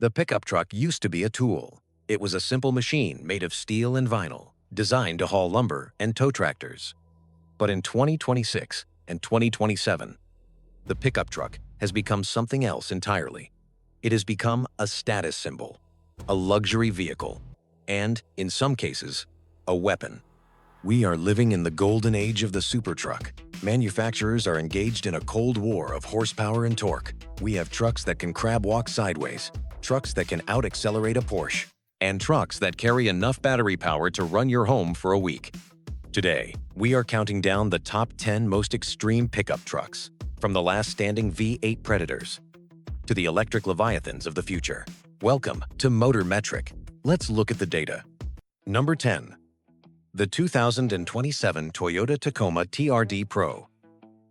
The pickup truck used to be a tool. It was a simple machine made of steel and vinyl, designed to haul lumber and tow tractors. But in 2026 and 2027, the pickup truck has become something else entirely. It has become a status symbol, a luxury vehicle, and, in some cases, a weapon. We are living in the golden age of the supertruck. Manufacturers are engaged in a cold war of horsepower and torque. We have trucks that can crab walk sideways, trucks that can out-accelerate a Porsche, and trucks that carry enough battery power to run your home for a week. Today, we are counting down the top 10 most extreme pickup trucks, from the last standing V8 Predators to the electric Leviathans of the future. Welcome to Motor Metric. Let's look at the data. Number 10. The 2027 Toyota Tacoma TRD Pro.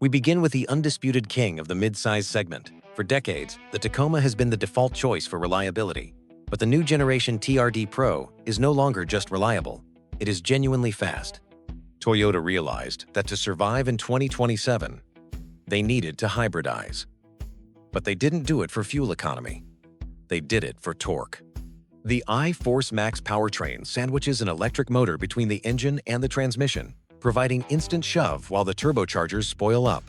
We begin with the undisputed king of the mid-size segment. For decades, the Tacoma has been the default choice for reliability. But the new generation TRD Pro is no longer just reliable. It is genuinely fast. Toyota realized that to survive in 2027, they needed to hybridize. But they didn't do it for fuel economy. They did it for torque. The iForce Max powertrain sandwiches an electric motor between the engine and the transmission, providing instant shove while the turbochargers spoil up.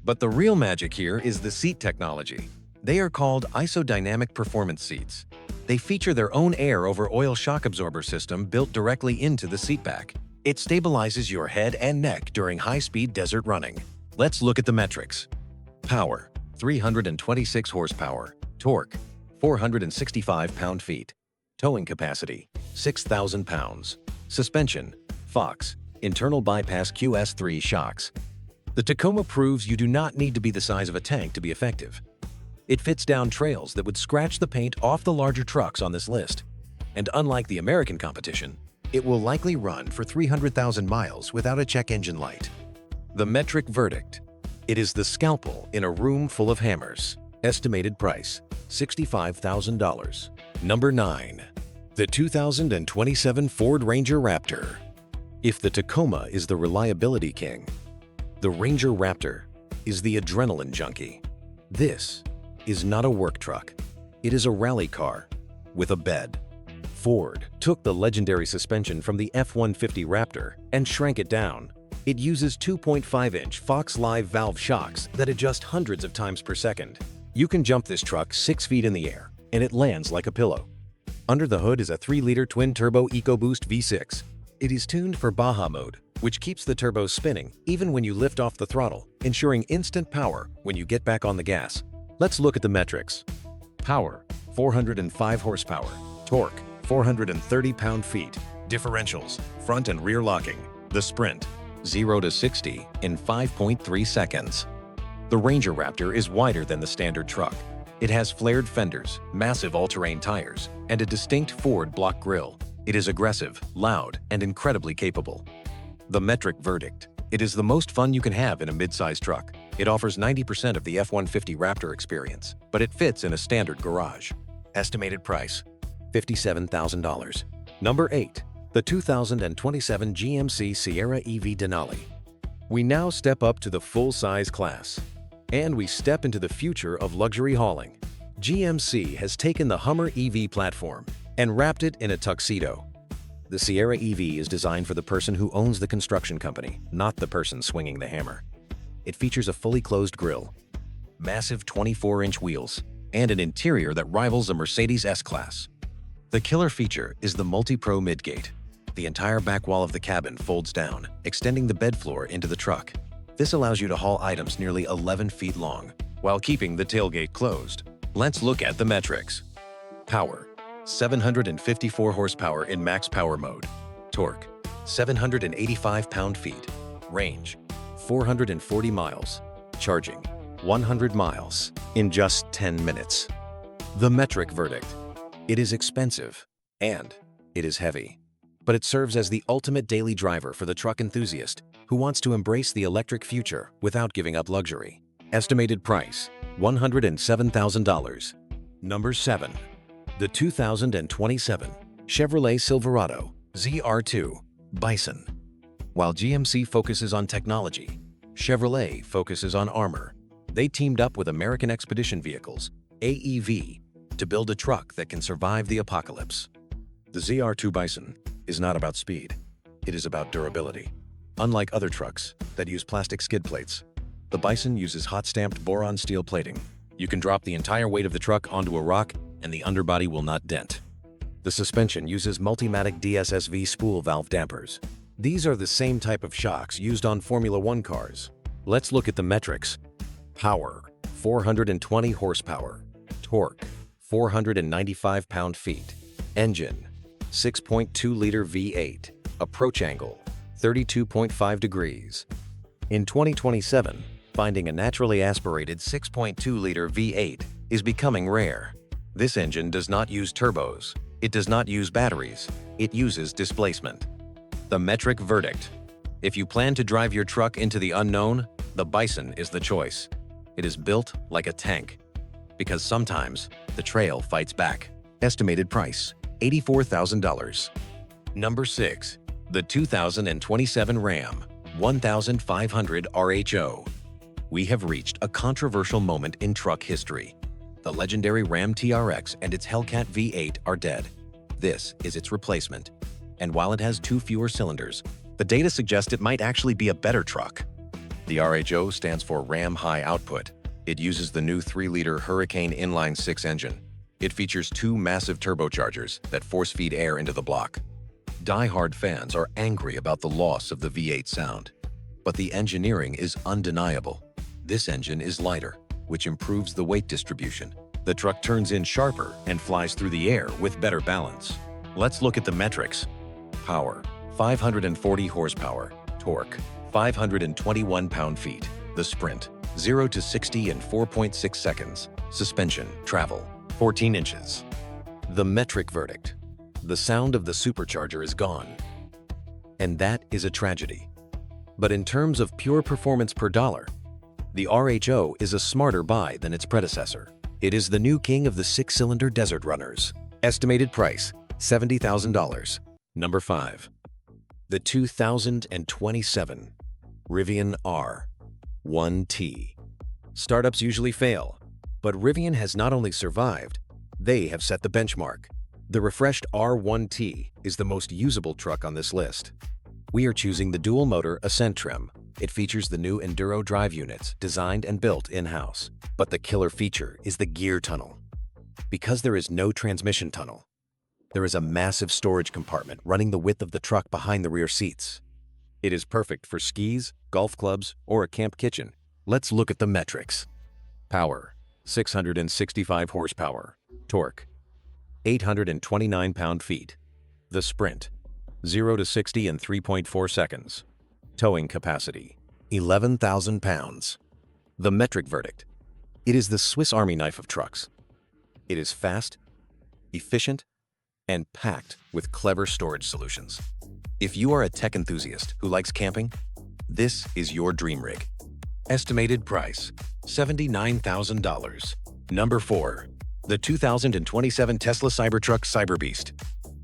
But the real magic here is the seat technology. They are called isodynamic performance seats. They feature their own air-over-oil shock absorber system built directly into the seatback. It stabilizes your head and neck during high-speed desert running. Let's look at the metrics. Power, 326 horsepower. Torque, 465 pound-feet. Towing capacity, 6,000 pounds. Suspension, Fox, internal bypass QS3 shocks. The Tacoma proves you do not need to be the size of a tank to be effective. It fits down trails that would scratch the paint off the larger trucks on this list. And unlike the American competition, it will likely run for 300,000 miles without a check engine light. The metric verdict. It is the scalpel in a room full of hammers. Estimated price, $65,000. Number 9. The 2027 Ford Ranger Raptor. If the Tacoma is the reliability king, the Ranger Raptor is the adrenaline junkie. This is not a work truck. It is a rally car with a bed. Ford took the legendary suspension from the F-150 Raptor and shrank it down. It uses 2.5-inch Fox Live valve shocks that adjust hundreds of times per second. You can jump this truck 6 feet in the air, and it lands like a pillow. Under the hood is a 3-liter twin-turbo EcoBoost V6. It is tuned for Baja mode, which keeps the turbos spinning even when you lift off the throttle, ensuring instant power when you get back on the gas. Let's look at the metrics. Power, 405 horsepower. Torque, 430 pound-feet. Differentials, front and rear locking. The sprint, 0 to 60 in 5.3 seconds. The Ranger Raptor is wider than the standard truck. It has flared fenders, massive all-terrain tires, and a distinct Ford block grille. It is aggressive, loud, and incredibly capable. The metric verdict. It is the most fun you can have in a mid-size truck. It offers 90% of the F-150 Raptor experience, but it fits in a standard garage. Estimated price, $57,000. Number 8. The 2027 GMC Sierra EV Denali. We now step up to the full-size class, and we step into the future of luxury hauling. GMC has taken the Hummer EV platform and wrapped it in a tuxedo. The Sierra EV is designed for the person who owns the construction company, not the person swinging the hammer. It features a fully closed grille, massive 24-inch wheels, and an interior that rivals a Mercedes S-Class. The killer feature is the Multi-Pro midgate. The entire back wall of the cabin folds down, extending the bed floor into the truck. This allows you to haul items nearly 11 feet long, while keeping the tailgate closed. Let's look at the metrics. Power, 754 horsepower in max power mode. Torque, 785 pound-feet. Range, 440 miles. Charging, 100 miles in just 10 minutes. The metric verdict. It is expensive, and it is heavy. But it serves as the ultimate daily driver for the truck enthusiast who wants to embrace the electric future without giving up luxury. Estimated price, $107,000. Number 7. The 2027 Chevrolet Silverado ZR2 Bison. While GMC focuses on technology, Chevrolet focuses on armor. They teamed up with American Expedition Vehicles, AEV, to build a truck that can survive the apocalypse. The ZR2 Bison is not about speed. It is about durability. Unlike other trucks that use plastic skid plates, the Bison uses hot-stamped boron steel plating. You can drop the entire weight of the truck onto a rock and the underbody will not dent. The suspension uses Multimatic DSSV spool valve dampers. These are the same type of shocks used on Formula One cars. Let's look at the metrics. Power, 420 horsepower. Torque, 495 pound-feet. Engine, 6.2-liter V8. Approach angle, 32.5 degrees. In 2027, finding a naturally aspirated 6.2-liter V8 is becoming rare. This engine does not use turbos. It does not use batteries. It uses displacement. The metric verdict. If you plan to drive your truck into the unknown, the Bison is the choice. It is built like a tank. Because sometimes, the trail fights back. Estimated price, $84,000. Number 6. The 2027 Ram 1500 RHO. We have reached a controversial moment in truck history. The legendary Ram TRX and its Hellcat V8 are dead. This is its replacement. And while it has 2 fewer cylinders, the data suggests it might actually be a better truck. The RHO stands for Ram High Output. It uses the new 3-liter Hurricane inline-6 engine. It features 2 massive turbochargers that force-feed air into the block. Die-hard fans are angry about the loss of the V8 sound. But the engineering is undeniable. This engine is lighter, which improves the weight distribution. The truck turns in sharper and flies through the air with better balance. Let's look at the metrics. Power, 540 horsepower. Torque, 521 pound-feet. The sprint, 0 to 60 in 4.6 seconds. Suspension, travel, 14 inches. The metric verdict. The sound of the supercharger is gone. And that is a tragedy. But in terms of pure performance per dollar, the RHO is a smarter buy than its predecessor. It is the new king of the 6-cylinder desert runners. Estimated price, $70,000. Number 5. The 2027 Rivian R 1T. Startups usually fail, but Rivian has not only survived, they have set the benchmark. The refreshed R1T is the most usable truck on this list. We are choosing the dual-motor Ascent trim. It features the new Enduro drive units designed and built in-house. But the killer feature is the gear tunnel. Because there is no transmission tunnel, there is a massive storage compartment running the width of the truck behind the rear seats. It is perfect for skis, golf clubs, or a camp kitchen. Let's look at the metrics. Power, 665 horsepower. Torque, 829 pound-feet. The sprint, 0 to 60 in 3.4 seconds. Towing capacity, 11,000 pounds. The metric verdict. It is the Swiss Army knife of trucks. It is fast, efficient, and packed with clever storage solutions. If you are a tech enthusiast who likes camping, this is your dream rig. Estimated price, $79,000. Number 4. The 2027 Tesla Cybertruck Cyberbeast.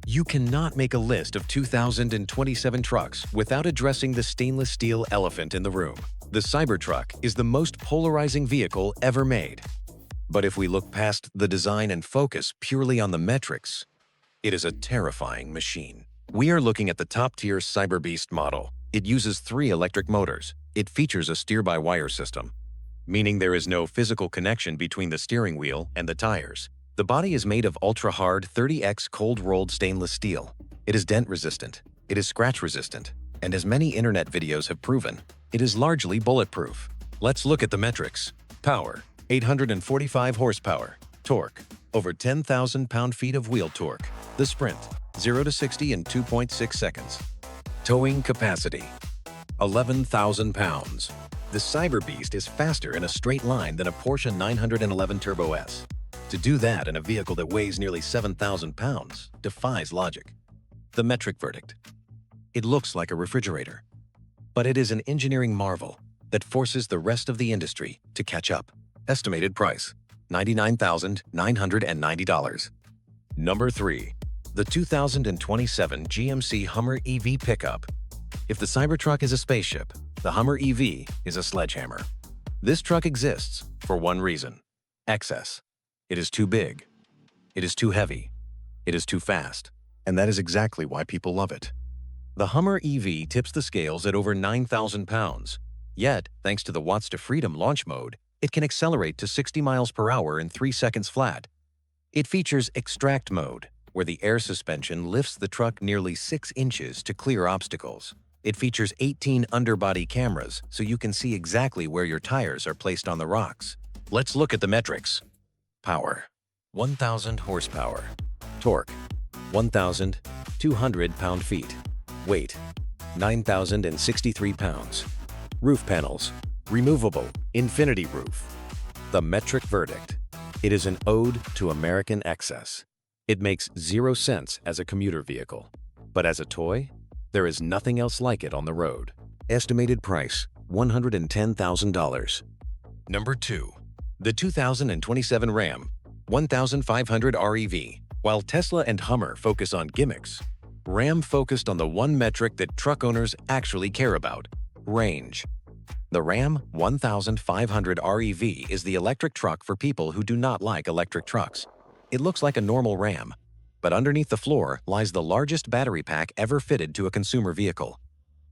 You cannot make a list of 2027 trucks without addressing the stainless steel elephant in the room. The Cybertruck is the most polarizing vehicle ever made. But if we look past the design and focus purely on the metrics, it is a terrifying machine. We are looking at the top-tier Cyberbeast model. It uses 3 electric motors. It features a steer-by-wire system, meaning there is no physical connection between the steering wheel and the tires. The body is made of ultra-hard 30X cold-rolled stainless steel. It is dent-resistant, it is scratch-resistant, and as many internet videos have proven, it is largely bulletproof. Let's look at the metrics. Power, 845 horsepower. Torque, over 10,000 pound-feet of wheel torque. The sprint, 0 to 60 in 2.6 seconds. Towing capacity, 11,000 pounds. The Cyberbeast is faster in a straight line than a Porsche 911 Turbo S. To do that in a vehicle that weighs nearly 7,000 pounds defies logic. The metric verdict. It looks like a refrigerator, but it is an engineering marvel that forces the rest of the industry to catch up. Estimated price, $99,990. Number 3. The 2027 GMC Hummer EV pickup. If the Cybertruck is a spaceship, the Hummer EV is a sledgehammer. This truck exists for one reason: excess. It is too big, It is too heavy. It is too fast. And that is exactly why people love it. The Hummer EV tips the scales at over 9,000 pounds. Yet, thanks to the Watts to Freedom launch mode, it can accelerate to 60 miles per hour in 3 seconds flat. It features extract mode, where the air suspension lifts the truck nearly 6 inches to clear obstacles. It features 18 underbody cameras, so you can see exactly where your tires are placed on the rocks. Let's look at the metrics. Power: 1,000 horsepower. Torque: 1,200 pound-feet. Weight: 9,063 pounds. Roof panels: removable, infinity roof. The metric verdict: it is an ode to American excess. It makes 0 sense as a commuter vehicle, but as a toy, there is nothing else like it on the road. Estimated price: $110,000. Number 2. The 2027 Ram 1500 REV. While Tesla and Hummer focus on gimmicks, Ram focused on the one metric that truck owners actually care about: range. The Ram 1500 REV is the electric truck for people who do not like electric trucks. It looks like a normal Ram, but underneath the floor lies the largest battery pack ever fitted to a consumer vehicle.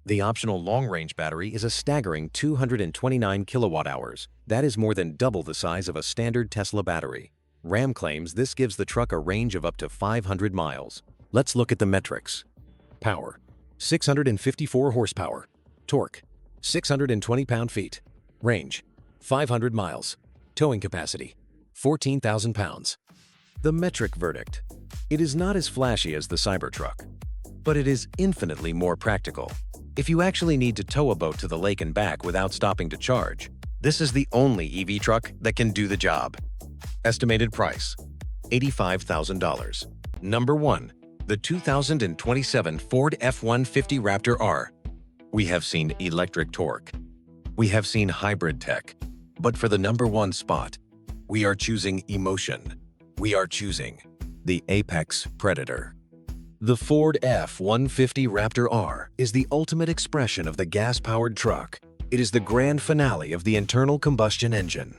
The optional long-range battery is a staggering 229 kilowatt-hours. That is more than double the size of a standard Tesla battery. Ram claims this gives the truck a range of up to 500 miles. Let's look at the metrics. Power: 654 horsepower. Torque: 620 pound-feet. Range: 500 miles. Towing capacity: 14,000 pounds. The metric verdict: it is not as flashy as the Cybertruck, but it is infinitely more practical. If you actually need to tow a boat to the lake and back without stopping to charge, this is the only EV truck that can do the job. Estimated price: $85,000. Number 1. The 2027 Ford F-150 Raptor R. We have seen electric torque. We have seen hybrid tech. But for the number 1 spot, we are choosing emotion. We are choosing the apex predator. The Ford F-150 Raptor R is the ultimate expression of the gas-powered truck. It is the grand finale of the internal combustion engine.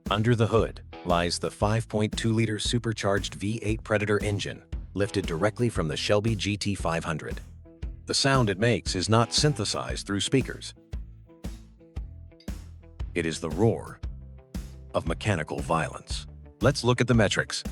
Under the hood lies the 5.2-liter supercharged V8 Predator engine, lifted directly from the Shelby GT500. The sound it makes is not synthesized through speakers. It is the roar of mechanical violence. Let's look at the metrics.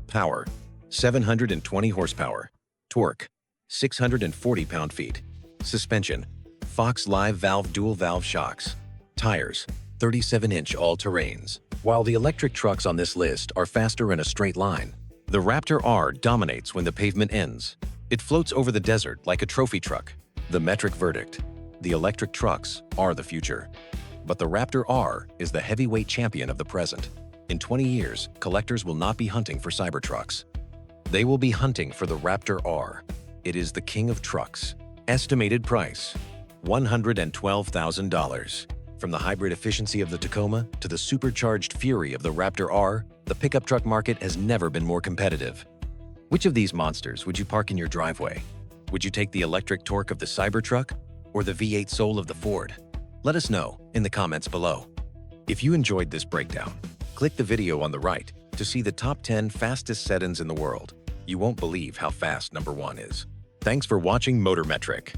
Power: 720 horsepower. Torque: 640 pound-feet. Suspension: Fox Live Valve Dual Valve Shocks. Tires: 37-inch all-terrains. While the electric trucks on this list are faster in a straight line, the Raptor R dominates when the pavement ends. It floats over the desert like a trophy truck. The metric verdict: the electric trucks are the future. But the Raptor R is the heavyweight champion of the present. In 20 years, collectors will not be hunting for Cybertrucks. They will be hunting for the Raptor R. It is the king of trucks. Estimated price: $112,000. From the hybrid efficiency of the Tacoma to the supercharged fury of the Raptor R, the pickup truck market has never been more competitive. Which of these monsters would you park in your driveway? Would you take the electric torque of the Cybertruck or the V8 soul of the Ford? Let us know in the comments below. If you enjoyed this breakdown, click the video on the right to see the top 10 fastest sedans in the world. You won't believe how fast number 1 is. Thanks for watching Motor Metric.